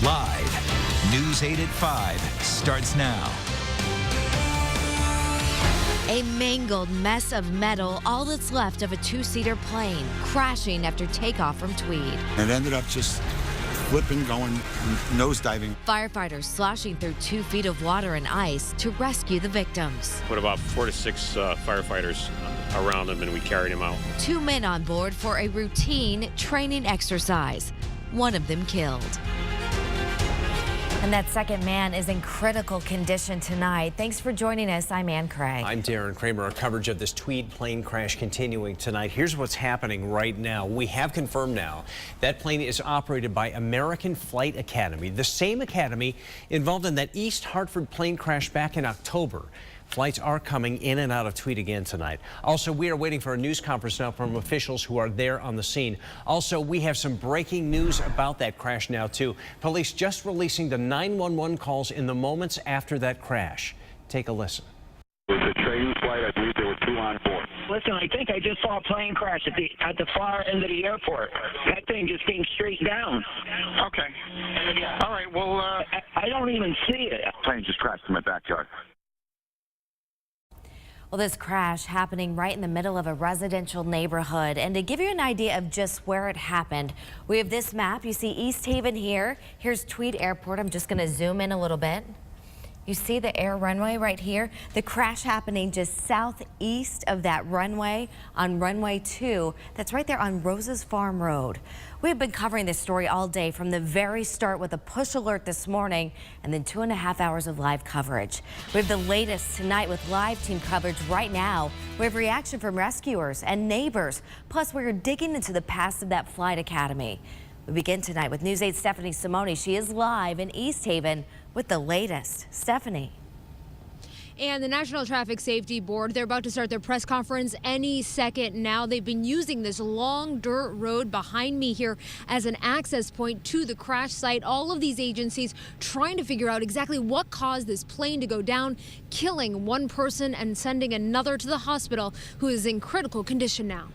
Live, News 8 at 5 starts now. A mangled mess of metal, all that's left of a two-seater plane, crashing after takeoff from Tweed. It ended up just flipping, going nosediving. Firefighters sloshing through 2 feet of water and ice to rescue the victims. Put about 4 to 6 firefighters around them, and we carried them out. 2 men on board for a routine training exercise. One of them killed. And that second man is in critical condition tonight. Thanks for joining us. I'm Ann Craig. I'm Darren Kramer. Our coverage of this Tweed plane crash continuing tonight. Here's what's happening right now. We have confirmed now that plane is operated by American Flight Academy, the same academy involved in that East Hartford plane crash back in October. Flights are coming in and out of Tweed again tonight. Also, we are waiting for a news conference now from officials who are there on the scene. Also, we have some breaking news about that crash now, too. Police just releasing the 911 calls in the moments after that crash. Take a listen. It was a training flight. I believe there were 2 on board. Listen, I think I just saw a plane crash at the far end of the airport. That thing just came straight down. Okay. All right. Well, I don't even see it. Plane just crashed in my backyard. Well, this crash happening right in the middle of a residential neighborhood. And to give you an idea of just where it happened, we have this map. You see East Haven here. Here's Tweed Airport. I'm just going to zoom in a little bit. You see the air runway right here? The crash happening just southeast of that runway on runway 2. That's right there on Rose's Farm Road. We have been covering this story all day from the very start with a push alert this morning and then 2.5 hours of live coverage. We have the latest tonight with live team coverage right now. We have reaction from rescuers and neighbors. Plus, we're digging into the past of that flight academy. We begin tonight with News 8's Stephanie Simone. She is live in East Haven with the latest. Stephanie. And the National Traffic Safety Board, they're about to start their press conference any second now. They've been using this long dirt road behind me here as an access point to the crash site. All of these agencies trying to figure out exactly what caused this plane to go down, killing one person and sending another to the hospital who is in critical condition now.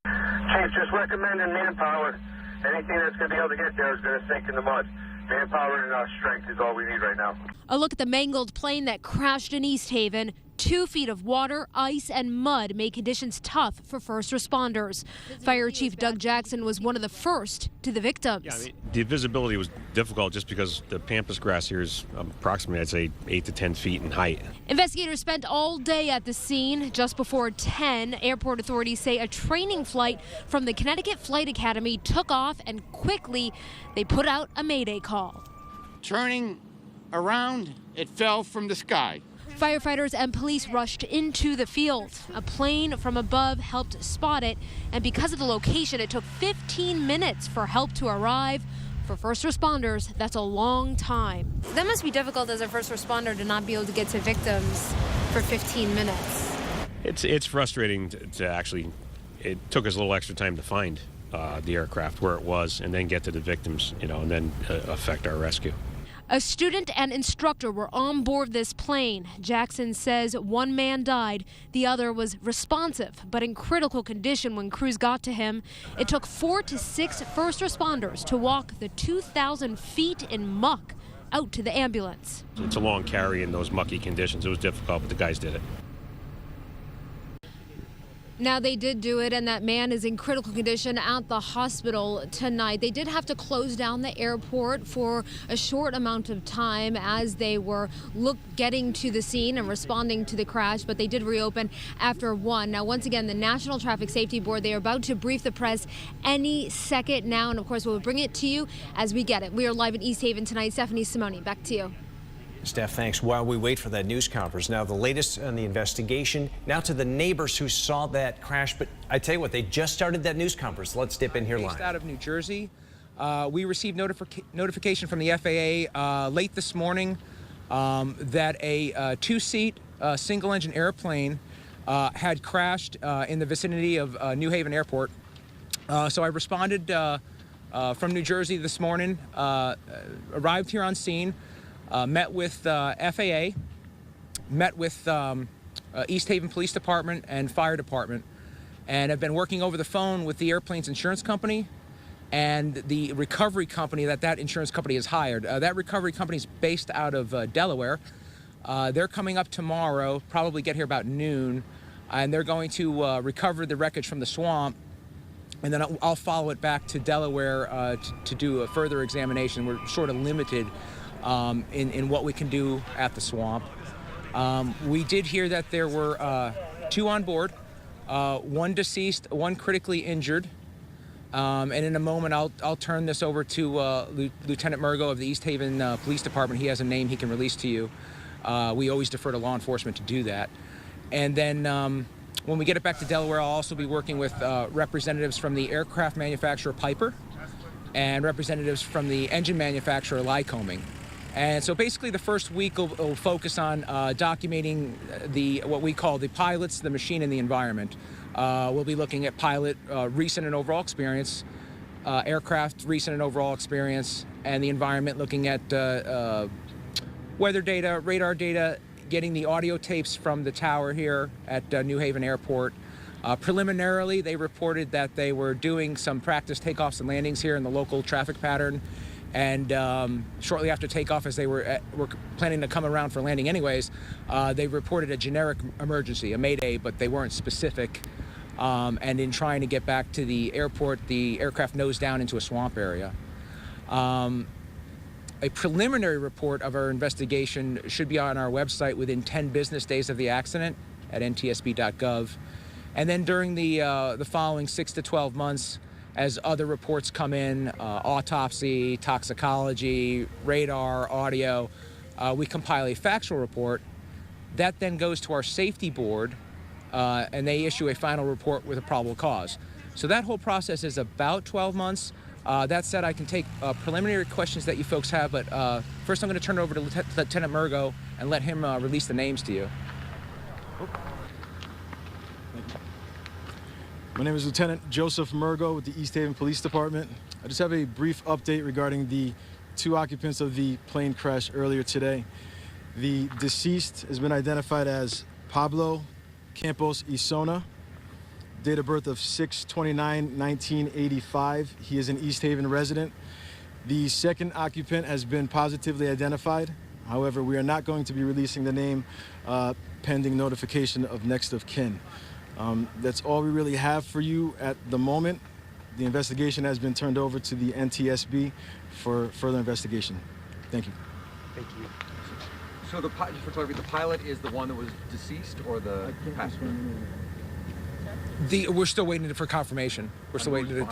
Chief, just recommending manpower. Anything that's going to be able to get there is going to sink in the mud. Manpower and strength is all we need right now. A look at the mangled plane that crashed in East Haven. 2 feet of water, ice, and mud made conditions tough for first responders. Fire Chief Doug Jackson was one of the first to the victims. Yeah, the visibility was difficult just because the pampas grass here is approximately, I'd say, 8 to 10 feet in height. Investigators spent all day at the scene. Just before 10, airport authorities say a training flight from the Connecticut Flight Academy took off, and quickly they put out a mayday call. Turning around, it fell from the sky. Firefighters and police rushed into the field. A plane from above helped spot it, and because of the location, it took 15 minutes for help to arrive. For first responders, that's a long time. That must be difficult as a first responder to not be able to get to victims for 15 minutes. It's frustrating to actually, it took us a little extra time to find the aircraft where it was and then get to the victims, and then affect our rescue. A student and instructor were on board this plane. Jackson says one man died. The other was responsive, but in critical condition when crews got to him. It took 4 to 6 first responders to walk the 2,000 feet in muck out to the ambulance. It's a long carry in those mucky conditions. It was difficult, but the guys did it. Now, they did do it, and that man is in critical condition at the hospital tonight. They did have to close down the airport for a short amount of time as they were getting to the scene and responding to the crash, but they did reopen after 1. Now, once again, the National Traffic Safety Board, they are about to brief the press any second now, and of course, we'll bring it to you as we get it. We are live in East Haven tonight. Stephanie Simone, back to you. Steph, thanks. While we wait for that news conference, now the latest on the investigation, now to the neighbors who saw that crash. But I tell you what, they just started that news conference. Let's dip in here live. Based out of New Jersey, we received notification from the FAA late this morning that a 2-seat single-engine airplane had crashed in the vicinity of New Haven Airport. So I responded from New Jersey this morning, arrived here on scene. Met with FAA, met with East Haven Police Department and Fire Department, and have been working over the phone with the airplane's insurance company and the recovery company that insurance company has hired. That recovery company is based out of Delaware. They're coming up tomorrow, probably get here about noon, and they're going to recover the wreckage from the swamp, and then I'll follow it back to Delaware to do a further examination. We're sort of limited in what we can do at the swamp. We did hear that there were 2 on board, 1 deceased, 1 critically injured. And in a moment, I'll turn this over to Lieutenant Murgo of the East Haven Police Department. He has a name he can release to you. We always defer to law enforcement to do that. And then when we get it back to Delaware, I'll also be working with representatives from the aircraft manufacturer Piper and representatives from the engine manufacturer Lycoming. And so basically the first week will focus on documenting what we call the pilots, the machine, and the environment. We'll be looking at pilot recent and overall experience, aircraft recent and overall experience, and the environment, looking at weather data, radar data, getting the audio tapes from the tower here at New Haven Airport. Preliminarily, they reported that they were doing some practice takeoffs and landings here in the local traffic pattern. And shortly after takeoff, as they were planning to come around for landing anyways, they reported a generic emergency, a mayday, but they weren't specific. And in trying to get back to the airport, the aircraft nosed down into a swamp area. A preliminary report of our investigation should be on our website within 10 business days of the accident at ntsb.gov. And then during the following 6 to 12 months, as other reports come in, autopsy, toxicology, radar, audio, we compile a factual report. That then goes to our safety board, and they issue a final report with a probable cause. So that whole process is about 12 months. That said, I can take preliminary questions that you folks have, but first I'm going to turn it over to Lieutenant Murgo and let him release the names to you. My name is Lieutenant Joseph Murgo with the East Haven Police Department. I just have a brief update regarding the 2 occupants of the plane crash earlier today. The deceased has been identified as Pablo Campos Isona, date of birth of 6/29/1985. He is an East Haven resident. The second occupant has been positively identified. However, we are not going to be releasing the name pending notification of next of kin. That's all we really have for you at the moment. The investigation has been turned over to the NTSB for further investigation. Thank you. Thank you. So just for clarity, the pilot is the one that was deceased, or the passenger? We're still waiting for confirmation. We're still waiting.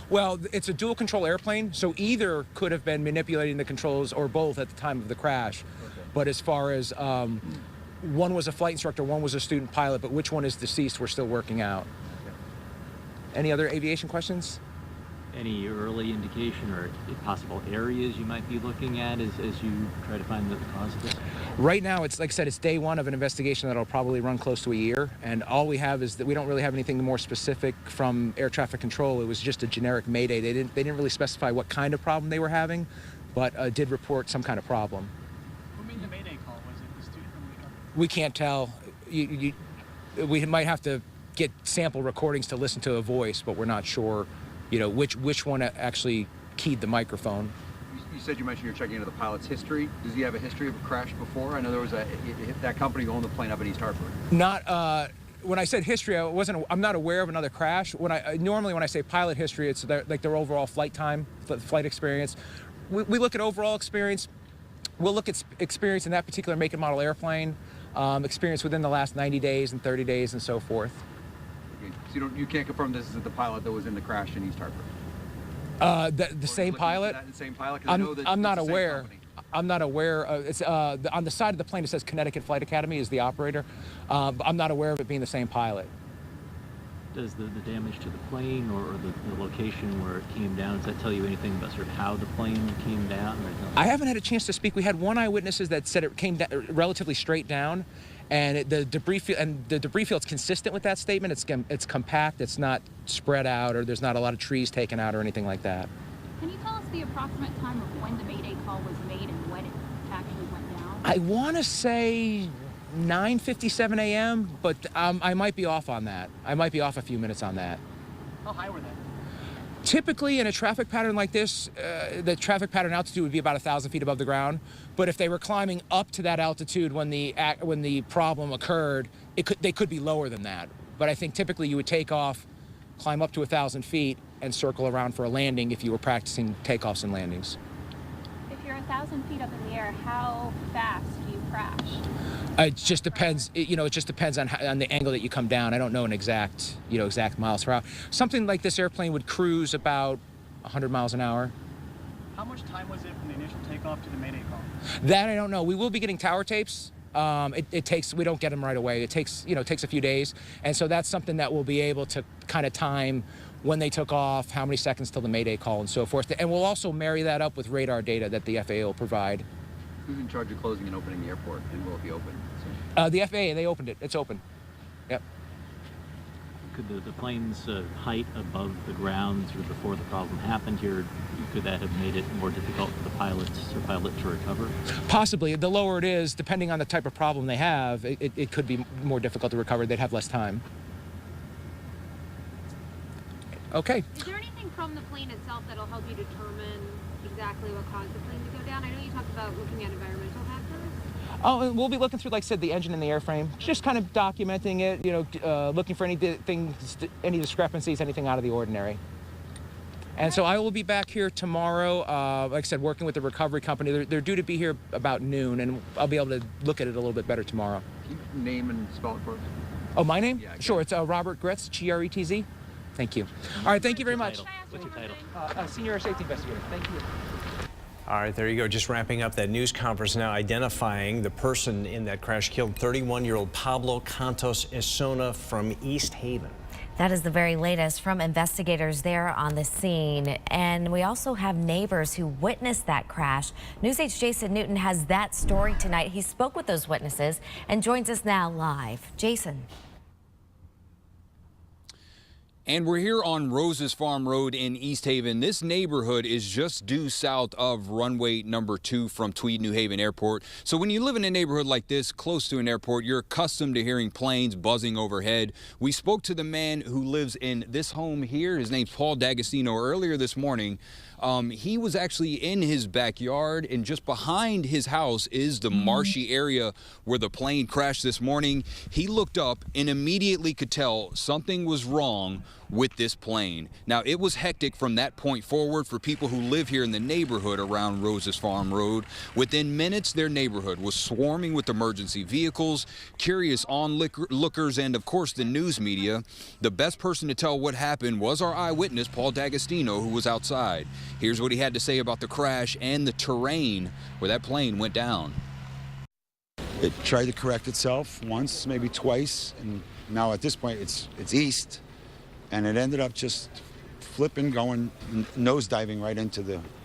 Well, it's a dual control airplane, so either could have been manipulating the controls or both at the time of the crash. Okay. But as far as one was a flight instructor, one was a student pilot, but which one is deceased, we're still working out. Okay. Any other aviation questions? Any early indication or possible areas you might be looking at as you try to find the cause of this? Right now, it's like I said, it's day 1 of an investigation that'll probably run close to a year, and all we have is that we don't really have anything more specific from air traffic control. It was just a generic mayday. They didn't really specify what kind of problem they were having, but did report some kind of problem. Who made the mayday call? Was it the student from the recovery? We can't tell. We might have to get sample recordings to listen to a voice, but we're not sure, which one actually keyed the microphone. You said you mentioned you're checking into the pilot's history. Does he have a history of a crash before? I know there was that company owned the plane up in East Hartford. Not. When I said history, I'm not aware of another crash. Normally when I say pilot history, it's like their overall flight time, flight experience. We look at overall experience. We'll look at experience in that particular make and model airplane, experience within the last 90 days and 30 days and so forth. Okay. So you can't confirm this is the pilot that was in the crash in East Hartford? The same pilot? The same pilot? I'm not aware. I'm not aware. It's on the side of the plane it says Connecticut Flight Academy is the operator. I'm not aware of it being the same pilot. Does the damage to the plane or the location where it came down, does that tell you anything about sort of how the plane came down? I haven't had a chance to speak. We had one eyewitness that said it came down relatively straight down, and the debris field's consistent with that statement. It's compact. It's not spread out, or there's not a lot of trees taken out or anything like that. Can you tell us the approximate time of when the mayday call was made and when it actually went down? I want to say 9:57 a.m., but I might be off on that. I might be off a few minutes on that. How high were they? Typically, in a traffic pattern like this, the traffic pattern altitude would be about 1,000 feet above the ground. But if they were climbing up to that altitude when the problem occurred, they could be lower than that. But I think typically you would take off, climb up to 1,000 feet, and circle around for a landing if you were practicing takeoffs and landings. If you're 1,000 feet up in the air, how fast do you crash? It just depends. It just depends on the angle that you come down. I don't know an exact miles per hour. Something like this airplane would cruise about 100 miles an hour. How much time was it from the initial takeoff to the Mayday call? That I don't know. We will be getting tower tapes. We don't get them right away. It takes a few days, and so that's something that we'll be able to kind of time when they took off, how many seconds till the Mayday call, and so forth. And we'll also marry that up with radar data that the FAA will provide. Who's in charge of closing and opening the airport, and will it be open? The FAA, they opened it. It's open. Yep. Could the plane's height above the ground sort of before the problem happened here, could that have made it more difficult for the pilot to recover? Possibly. The lower it is, depending on the type of problem they have, it could be more difficult to recover. They'd have less time. Okay. Is there anything from the plane itself that'll help you determine exactly what caused the plane to go down? I know you talked about looking at environmental factors. Oh, we'll be looking through, like I said, the engine and the airframe, just kind of documenting it, looking for any discrepancies, anything out of the ordinary. And so I will be back here tomorrow, like I said, working with the recovery company. They're due to be here about noon, and I'll be able to look at it a little bit better tomorrow. Can you name and spell it for us? Oh, my name? Yeah, sure, it's Robert Gretz, Gretz. Thank you. All right, thank you very much. What's your title? Senior Safety Investigator. Thank you. All right, there you go. Just wrapping up that news conference now, identifying the person in that crash killed 31-year-old Pablo Cantos Esona from East Haven. That is the very latest from investigators there on the scene. And we also have neighbors who witnessed that crash. News 8's Jason Newton has that story tonight. He spoke with those witnesses and joins us now live. Jason. And we're here on Rose's Farm Road in East Haven. This neighborhood is just due south of runway number 2 from Tweed, New Haven Airport. So when you live in a neighborhood like this, close to an airport, you're accustomed to hearing planes buzzing overhead. We spoke to the man who lives in this home here. His name's Paul D'Agostino. Earlier this morning, he was actually in his backyard, and just behind his house is the marshy area where the plane crashed this morning. He looked up and immediately could tell something was wrong with this plane. Now, it was hectic from that point forward for people who live here in the neighborhood around Rose's Farm Road. Within minutes, their neighborhood was swarming with emergency vehicles, curious onlookers, and of course the news media. The best person to tell what happened was our eyewitness, Paul D'Agostino, who was outside. Here's what he had to say about the crash and the terrain where that plane went down. It tried to correct itself once, maybe twice, and now at this point it's east, and it ended up just flipping, going nose diving right into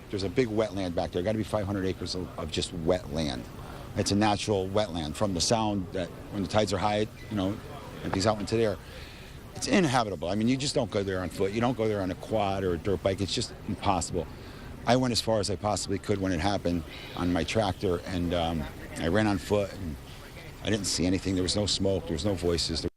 there's a big wetland back there. Got to be 500 acres of just wetland. It's a natural wetland from the sound that when the tides are high, empties out into there. It's inhabitable. I mean, you just don't go there on foot. You don't go there on a quad or a dirt bike. It's just impossible. I went as far as I possibly could when it happened on my tractor, and I ran on foot, and I didn't see anything. There was no smoke. There was no voices.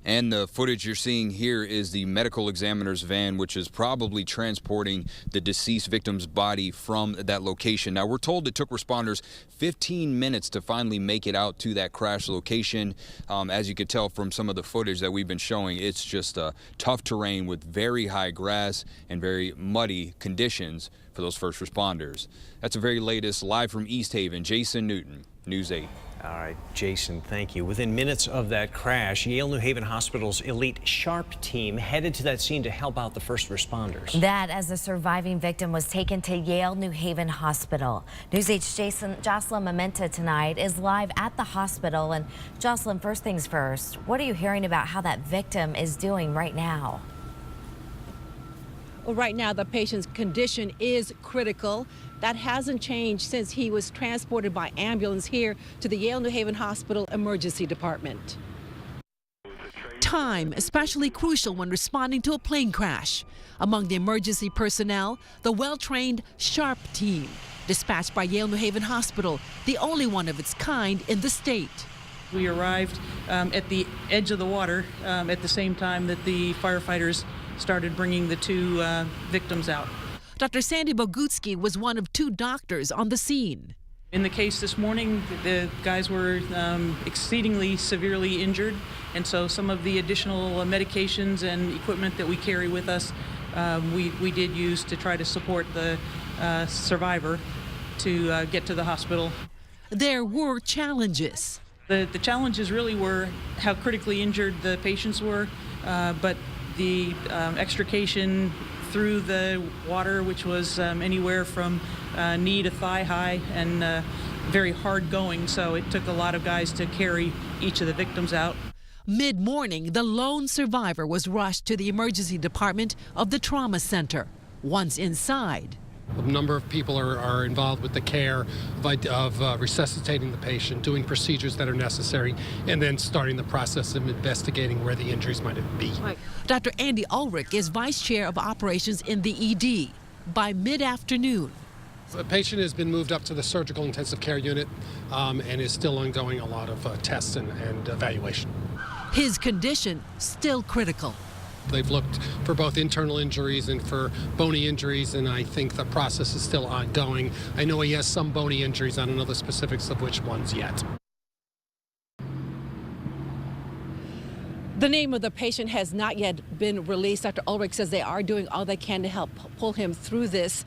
And the footage you're seeing here is the medical examiner's van, which is probably transporting the deceased victim's body from that location. Now, we're told it took responders 15 minutes to finally make it out to that crash location. As you could tell from some of the footage that we've been showing, it's just tough terrain with very high grass and very muddy conditions for those first responders. That's the very latest, live from East Haven. Jason Newton, News 8. All right, Jason, thank you. Within minutes of that crash, Yale New Haven Hospital's elite SHARP team headed to that scene to help out the first responders. That as the surviving victim was taken to Yale New Haven Hospital. News 8's Jocelyn Mementa tonight is live at the hospital. And Jocelyn, first things first, what are you hearing about how that victim is doing right now? Well, right now, the patient's condition is critical. That hasn't changed since he was transported by ambulance here to the Yale New Haven Hospital Emergency Department. Time, especially crucial when responding to a plane crash. Among the emergency personnel, the well-trained SHARP team, dispatched by Yale New Haven Hospital, the only one of its kind in the state. We arrived at the edge of the water at the same time that the firefighters started bringing the two victims out. Dr. Sandy Bogutsky was one of 2 doctors on the scene. In the case this morning, the guys were exceedingly severely injured, and so some of the additional medications and equipment that we carry with us, we did use to try to support the survivor to get to the hospital. There were challenges. The challenges really were how critically injured the patients were, but the extrication through the water, which was anywhere from knee to thigh high and very hard going, so it took a lot of guys to carry each of the victims out. Mid-morning, the lone survivor was rushed to the emergency department of the trauma center. Once inside, a number of people are involved with the care of resuscitating the patient, doing procedures that are necessary, and then starting the process of investigating where the injuries might be. Dr. Andy Ulrich is vice chair of operations in the ED. By mid-afternoon, the patient has been moved up to the surgical intensive care unit and is still undergoing a lot of tests and evaluation. His condition still critical. They've looked for both internal injuries and for bony injuries, and I think the process is still ongoing. I know he has some bony injuries. I don't know the specifics of which ones yet. The name of the patient has not yet been released. Dr. Ulrich says they are doing all they can to help pull him through this.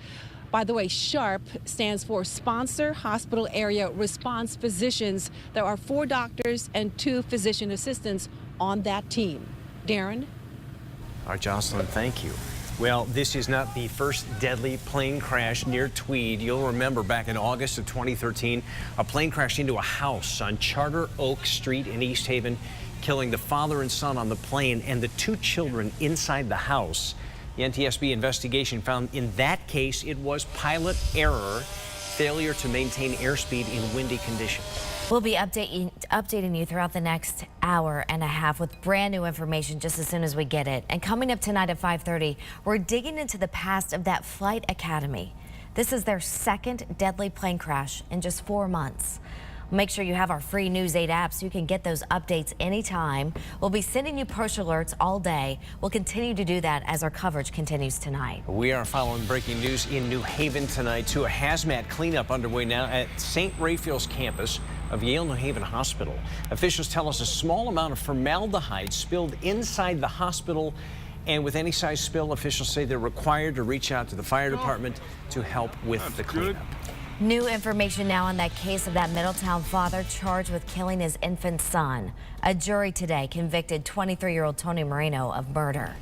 By the way, SHARP stands for Sponsor Hospital Area Response Physicians. There are 4 doctors and 2 physician assistants on that team. Darren? All right, Jocelyn, thank you. Well, this is not the first deadly plane crash near Tweed. You'll remember back in August of 2013, a plane crashed into a house on Charter Oak Street in East Haven, killing the father and son on the plane and the 2 children inside the house. The NTSB investigation found in that case it was pilot error, failure to maintain airspeed in windy conditions. We'll be updating you throughout the next hour and a half with brand new information just as soon as we get it. And coming up tonight at 5:30, we're digging into the past of that flight academy. This is their 2nd deadly plane crash in just 4 months. Make sure you have our free News 8 app so you can get those updates anytime. We'll be sending you push alerts all day. We'll continue to do that as our coverage continues tonight. We are following breaking news in New Haven tonight, too. A hazmat cleanup underway now at St. Raphael's campus of Yale New Haven Hospital. Officials tell us a small amount of formaldehyde spilled inside the hospital. And with any size spill, officials say they're required to reach out to the fire department to help with the cleanup. New information now on that case of that Middletown father charged with killing his infant son. A jury today convicted 23-year-old Tony Marino of murder.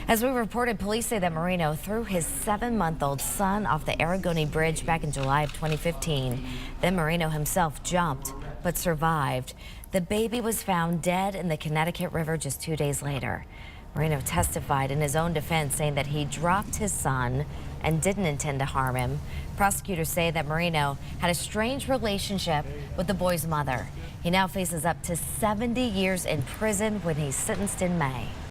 As we reported, police say that Marino threw his 7-month-old son off the Aragoni Bridge back in July of 2015. Then Marino himself jumped but survived. The baby was found dead in the Connecticut River just 2 days later. Marino testified in his own defense, saying that he dropped his son and didn't intend to harm him. Prosecutors say that Marino had a strange relationship with the boy's mother. He now faces up to 70 years in prison when he's sentenced in May.